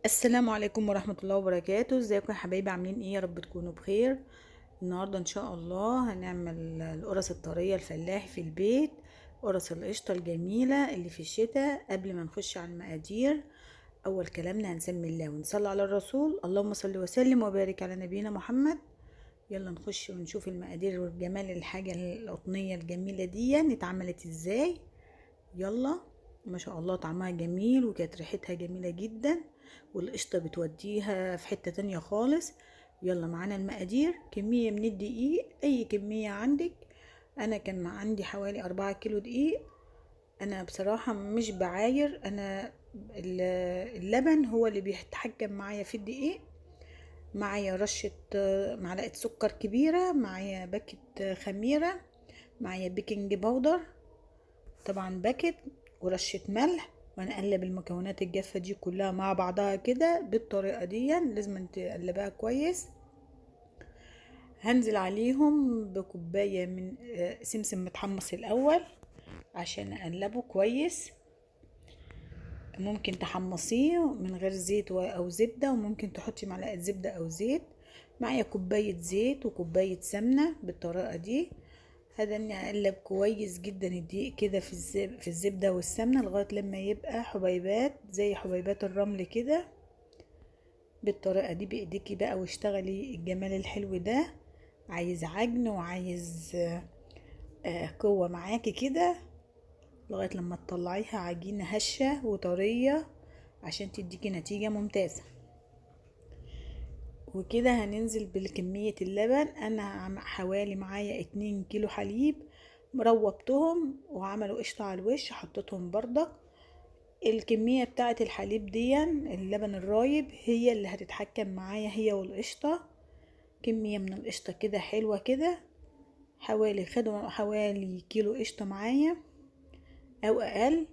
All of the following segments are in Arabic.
السلام عليكم ورحمة الله وبركاته. ازيكم يا حبايبي؟ عاملين ايه؟ يا رب تكونوا بخير. النهاردة ان شاء الله هنعمل القرص الطرية الفلاحي في البيت، قرص القشطة الجميلة اللي في الشتاء. قبل ما نخش على المقادير، اول كلامنا هنسمي الله ونصلي على الرسول. اللهم صل وسلم وبارك على نبينا محمد. يلا نخش ونشوف المقادير وجمال الحاجة القطنية الجميلة دي اتعملت ازاي. يلا. ما شاء الله طعمها جميل وكانت ريحتها جميلة جدا، والقشطة بتوديها في حتة تانية خالص. يلا معانا المقادير. كمية من الدقيق، اي كمية عندك. انا كان عندي حوالي 4 كيلو دقيق. انا بصراحة مش بعاير، انا اللبن هو اللي بيتحكم معايا في الدقيق. معايا رشة معلقة سكر كبيرة، معايا باكت خميرة، معايا بيكنج باودر، طبعا باكت، ورشة ملح. وهنقلب المكونات الجافة دي كلها مع بعضها كده بالطريقة دي، لازم تقلبها كويس. هنزل عليهم بكوباية من سمسم متحمص الأول عشان أقلبه كويس. ممكن تحمصيه من غير زيت أو زبدة، وممكن تحطي معلقة زبدة أو زيت. معايا كوباية زيت وكوباية سمنة بالطريقة دي. هذا اني اقلب كويس جدا الدقيق كده في الزبدة والسمنة لغاية لما يبقى حبيبات زي حبيبات الرمل كده بالطريقة دي بايديكي بقى، واشتغلي الجمال الحلو ده. عايز عجن وعايز قوة معاكي كده لغاية لما تطلعيها عجينة هشة وطرية عشان تديكي نتيجة ممتازة. وكده هننزل بالكمية اللبن. انا حوالي معايا 2 كيلو حليب، مروبتهم وعملوا قشطة على الوش، حطيتهم برضك. الكمية بتاعة الحليب دي، اللبن الرايب، هي اللي هتتحكم معايا، هي والقشطة. كمية من القشطة كده حلوة كده، خدوا حوالي كيلو قشطة معايا او اقل.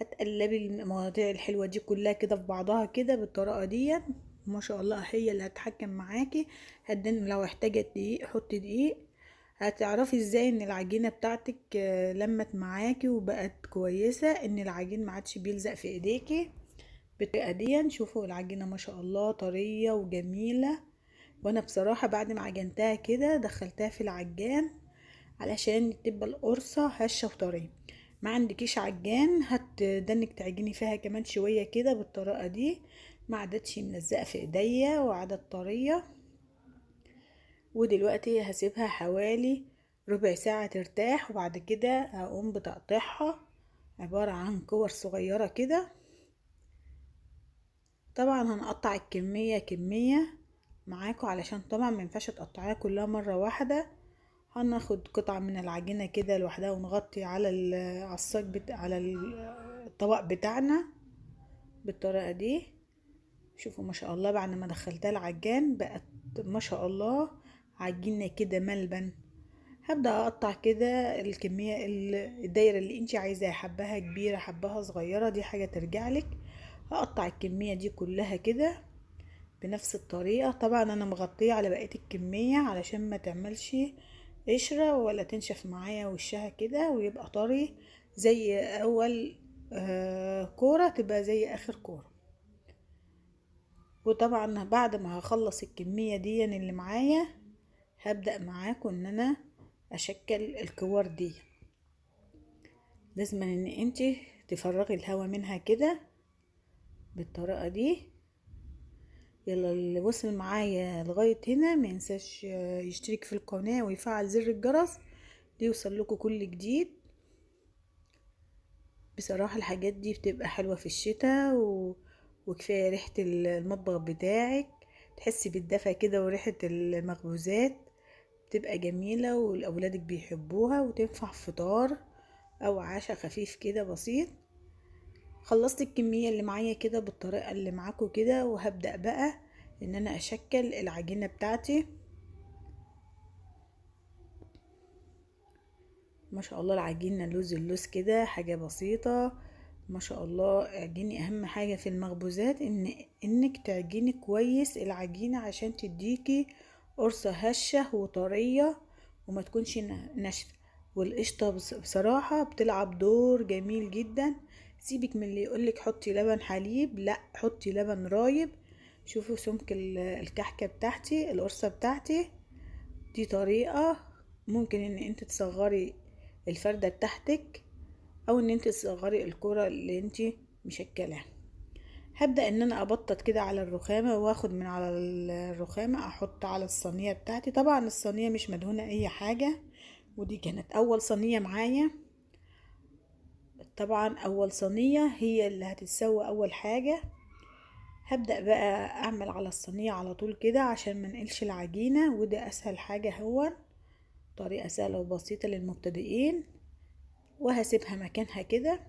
هتقلبي المواضيع الحلوة دي كلها كده في بعضها كده بالطريقة دي. ما شاء الله هي اللي هتحكم معاكي. هتدن لو احتاجت دقيق حطي دقيق. هتعرفي ازاي ان العجينة بتاعتك لمت معاكي وبقت كويسة، ان العجين ما عادش بيلزق في ايديكي بالطريقة دي. شوفوا العجينة ما شاء الله طرية وجميلة. وانا بصراحة بعد ما عجنتها كده دخلتها في العجان علشان تبقى القرصة هشة وطرية. ما عندكيش عجان هتدنك تعجني فيها كمان شوية كده بالطريقة دي. ما عادتش ملزقة في ايديا وعادت طرية. ودلوقتي هسيبها حوالي ربع ساعة ترتاح، وبعد كده هقوم بتقطيعها عبارة عن كور صغيرة كده. طبعا هنقطع الكمية كمية معاكم علشان طبعا مينفعش تقطعيها كلها مرة واحدة. هناخد قطعة من العجينة كده لوحدها ونغطي على الصاج على الطبق بتاعنا بالطريقة دي. شوفوا ما شاء الله بعد ما دخلتها العجان بقت ما شاء الله عجينة كده ملبن. هبدأ اقطع كده الكمية الدايرة اللي انتي عايزاها، حبها كبيرة حبها صغيرة دي حاجة ترجعلك. هقطع الكمية دي كلها كده بنفس الطريقة. طبعا انا مغطية على بقية الكمية علشان ما تعملش قشرة ولا تنشف معايا وشها كده ويبقى طري زي اول كورة تبقى زي اخر كورة. وطبعا بعد ما هخلص الكمية دي اللي معايا هبدأ معاكم ان انا اشكل الكور دي. لازم ان انتي تفرغي الهواء منها كده بالطريقة دي. يلا اللي وصل معايا لغاية هنا ما ينساش يشترك في القناة ويفعل زر الجرس ليوصل لكم كل جديد. بصراحة الحاجات دي بتبقى حلوة في الشتاء وكفاية ريحة المطبخ بتاعك، تحسي بالدفى كده وريحة المخبوزات بتبقى جميلة والأولادك بيحبوها وتنفع فطار أو عشاء خفيف كده بسيط. خلصت الكمية اللي معايا كده بالطريقة اللي معاكم كده، وهبدأ بقى ان انا اشكل العجينة بتاعتي. ما شاء الله العجينة لوز اللوز كده حاجة بسيطة. ما شاء الله اعجني. اهم حاجة في المخبوزات انك تعجني كويس العجينة عشان تديكي قرصة هشة وطرية وما تكونش ناشفة. والقشطة بصراحة بتلعب دور جميل جدا سيبك من اللي يقولك حطي لبن حليب، لا حطي لبن رايب. شوفوا سمك الكحكة بتاعتي، القرصة بتاعتي دي طريقة ممكن ان انت تصغري الفردة بتاعتك، او ان انت تصغري الكرة اللي انت مشكلاها. هبدأ ان انا ابطط كده على الرخامة، واخد من على الرخامة احط على الصينية بتاعتي. طبعا الصينية مش مدهونة اي حاجة، ودي كانت اول صينية معايا. طبعا اول صينية هي اللي هتتسوى اول حاجة. هبدأ بقى اعمل على الصينية على طول كده عشان ما نقلش العجينة، وده اسهل حاجة، هو طريقة سهلة وبسيطة للمبتدئين. وهسيبها مكانها كده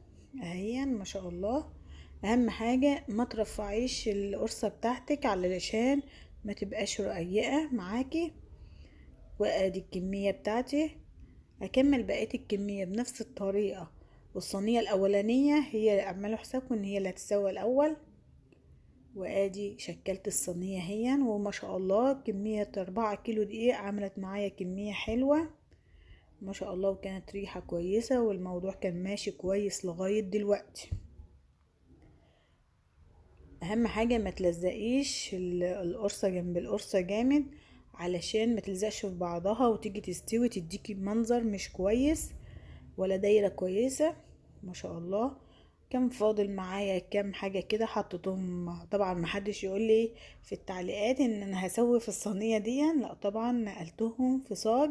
اهي ما شاء الله. اهم حاجة ما ترفعيش القرصة بتاعتك علشان ما تبقاش رقيقة معاكي. وادي الكمية بتاعتي، اكمل بقية الكمية بنفس الطريقة. والصينية الاولانية هي اعملوا حسابكم ان هي اللي هتسوى الاول. وادي شكلت الصينية هي، وما شاء الله كمية 4 كيلو دقيق عملت معايا كمية حلوة ما شاء الله، وكانت ريحة كويسة، والموضوع كان ماشي كويس لغاية دلوقتي. اهم حاجة ما تلزقيش القرصة جنب القرصة جامد، علشان ما تلزقش في بعضها وتيجي تستوي تديكي منظر مش كويس ولا دايرة كويسة. ما شاء الله كان فاضل معايا كام حاجة كده حطيتهم. طبعا محدش يقول لي في التعليقات ان انا هسوي في الصينية دي، لا طبعا نقلتهم في صاج.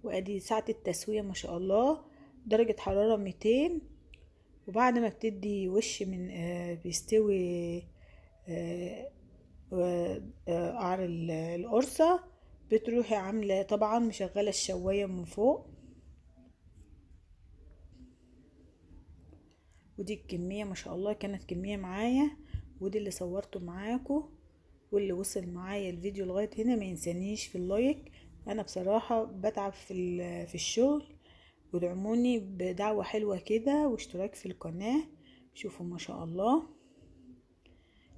وادي ساعة التسوية ما شاء الله درجة حرارة 200. وبعد ما بتدي وش من بيستوي قعر القرصة، بتروحي عاملة طبعا مشغلة الشواية من فوق. ودي الكمية ما شاء الله كانت كمية معايا، ودي اللي صورته معاكم. واللي وصل معايا الفيديو لغاية هنا ما ينسانيش في اللايك. انا بصراحة بتعب في الشغل، ودعموني بدعوة حلوة كده واشتراك في القناة. شوفوا ما شاء الله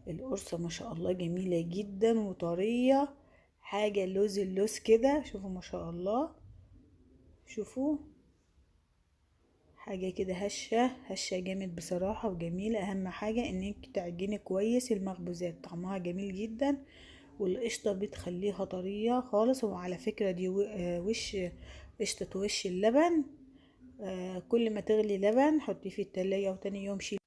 القرصة ما شاء الله جميلة جدا وطرية، حاجة لوز اللوز كده. شوفوا ما شاء الله، شوفوا حاجة كده هشة هشة جامد بصراحة وجميلة. اهم حاجة انك تعجني كويس المخبوزات، طعمها جميل جدا، والقشطة بتخليها طرية خالص. وعلى فكرة دي وش قشطة وش اللبن. كل ما تغلي لبن حطيه في التلاجة وتاني يوم شيل.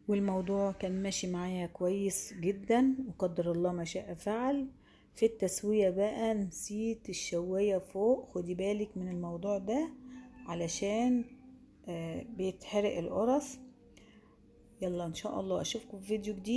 والموضوع كان ماشي معايا كويس جدا، وقدر الله ما شاء فعل. في التسوية بقى نسيت الشواية فوق، خدي بالك من الموضوع ده علشان بيتحرق القرص. يلا ان شاء الله اشوفكم في فيديو جديد.